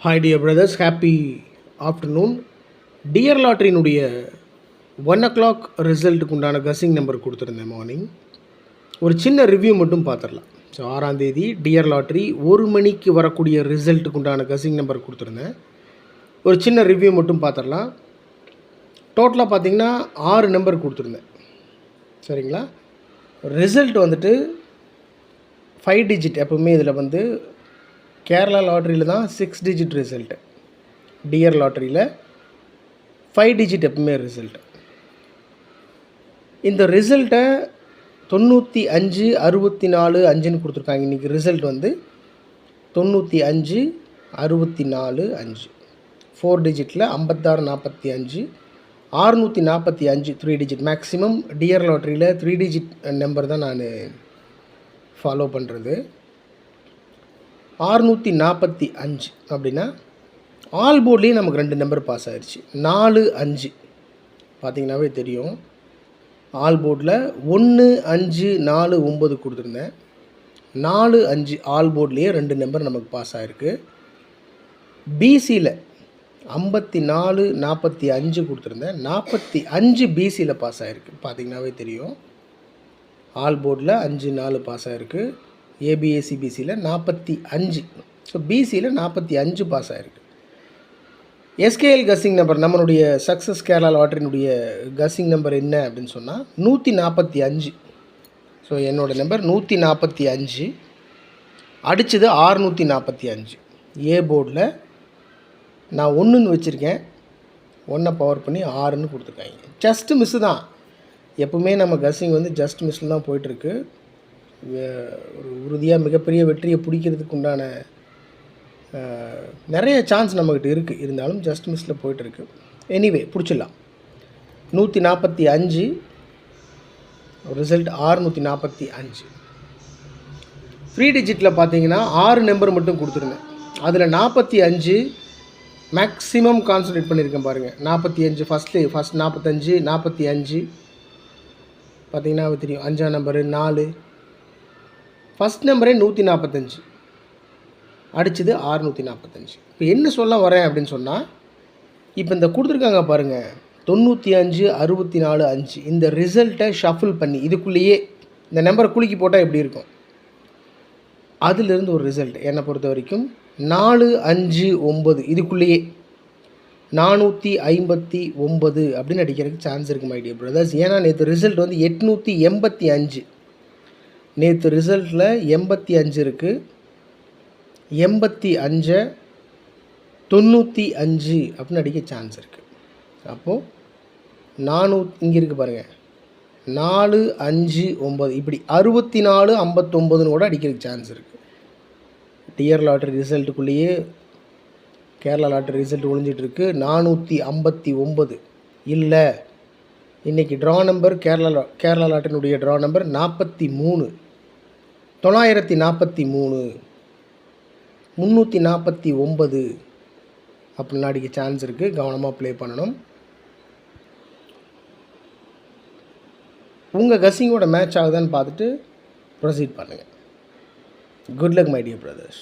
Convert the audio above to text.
Hi dear brothers, happy afternoon. Dear லாட்ரியினுடைய 1 o'clock ரிசல்ட்டுக்கு உண்டான கசிங் நம்பர் கொடுத்துருந்தேன் மார்னிங். ஒரு சின்ன ரிவ்யூ மட்டும் பார்த்துடலாம். ஸோ 6ஆம் தேதி டியர் லாட்ரி 1 மணிக்கு வரக்கூடிய ரிசல்ட்டுக்கு உண்டான கசிங் நம்பர் கொடுத்துருந்தேன். ஒரு சின்ன ரிவ்யூ மட்டும் பார்த்துடலாம். டோட்டலாக பார்த்தீங்கன்னா 6 நம்பர் கொடுத்துருந்தேன். சரிங்களா? ரிசல்ட் வந்துட்டு 5 டிஜிட். எப்போவுமே இதில் வந்து கேரளா லாட்ரியில் தான் 6 டிஜிட் ரிசல்ட்டு. டியர் லாட்ரியில் 5 டிஜிட் எப்பவுமே ரிசல்ட்டு. இந்த ரிசல்ட்டை 95 64 5ன்னு கொடுத்துருக்காங்க. இன்றைக்கி ரிசல்ட் வந்து 95 64 5. 4 டிஜிட்டில் 56 45 645 3 டிஜிட். மேக்ஸிமம் டியர் லாட்ரியில் 3 டிஜிட் நம்பர் தான் நான் ஃபாலோ பண்ணுறது. 645 அப்படின்னா ஆல் போர்ட்லேயே நமக்கு 2 நம்பர் பாஸ் ஆயிடுச்சு. 4 5 பார்த்திங்கனாவே தெரியும். ஆல் போர்டில் 1 5 4 9 கொடுத்துருந்தேன். 4 5 ஆல் போர்ட்லேயே 2 நம்பர் நமக்கு பாஸ் ஆகிருக்கு. பிசியில் 54 45 கொடுத்துருந்தேன். 45 பிசியில் பாஸ் ஆகிருக்கு. பார்த்திங்கனாவே தெரியும். ஆல் போர்டில் 5 4 பாஸ் ஆகிருக்கு. ஏபிஎஸ்சிபிசியில் 45. ஸோ பிசியில் 45 பாஸ் ஆகிருக்கு. எஸ்கேஎல் கசிங் நம்பர், நம்மளுடைய சக்ஸஸ் கேரளா லாட்ரினுடைய கசிங் நம்பர் என்ன அப்படின்னு சொன்னால் 145. ஸோ என்னோடய நம்பர் 145, அடித்தது 645. ஏ போர்டில் நான் 1ன்னு வச்சுருக்கேன். 1 பவர் பண்ணி 6ன்னு கொடுத்துருக்காங்க. ஜஸ்ட்டு மிஸ்ஸு தான். எப்பவுமே நம்ம கசிங் வந்து ஜஸ்ட் மிஸ்ஸில் தான் போயிட்டுருக்கு. ஒரு உறுதியாக மிகப்பெரிய வெற்றியை பிடிக்கிறதுக்கு உண்டான நிறைய சான்ஸ் நம்மக்கிட்ட இருக்குது. இருந்தாலும் ஜஸ்ட் மிஸ்ஸில் போயிட்டுருக்கு. எனிவே பிடிச்சிடலாம். 145 ரிசல்ட் 645. 3 டிஜிட்டில் பார்த்தீங்கன்னா 6 நம்பர் மட்டும் கொடுத்துருந்தேன். அதில் 45 மேக்ஸிமம் கான்சன்ட்ரேட் பண்ணியிருக்கேன் பாருங்கள். 45 ஃபஸ்ட் 45 45 பார்த்தீங்கன்னா தெரியும். 5ஆம் நம்பரு 4. ஃபஸ்ட் நம்பரே 145, அடித்தது 645. இப்போ என்ன சொல்ல வரேன் அப்படின்னு சொன்னால், இப்போ இந்த கொடுத்துருக்காங்க பாருங்கள் 95 64 5. இந்த ரிசல்ட்டை ஷஃபில் பண்ணி இதுக்குள்ளேயே இந்த நம்பரை குலுக்கி போட்டால் எப்படி இருக்கும், அதிலிருந்து ஒரு ரிசல்ட் என்னை பொறுத்த வரைக்கும் 4 5 9 இதுக்குள்ளேயே 459 அப்படின்னு அடிக்கிறதுக்கு சான்ஸ் இருக்குது மை டியர் பிரதர்ஸ். ஏன்னா நேற்று ரிசல்ட் வந்து 885. நேற்று ரிசல்ட்டில் 85 இருக்குது. 85 95 அப்படின்னு அடிக்க சான்ஸ் இருக்குது. அப்போது 400 இங்கே இருக்குது பாருங்கள் 4 5 9 இப்படி 64 59ன்னு கூட அடிக்கிறதுக்கு சான்ஸ் இருக்குது. டியர் லாட்ரி ரிசல்ட்டுக்குள்ளேயே கேரளா லாட்ரி ரிசல்ட் ஒழிஞ்சிட்ருக்கு. 459 இல்லை. இன்றைக்கி ட்ரா நம்பர் கேரளா லாட்டினுடைய ட்ரா நம்பர் 43 943 349 அப்படின்னா அடிக்க சான்ஸ் இருக்குது. கவனமாக ப்ளே பண்ணணும். உங்கள் கசிங்கோட மேட்ச் ஆகுதான்னு பார்த்துட்டு ப்ரொசீட் பண்ணுங்கள். Good luck my dear brothers.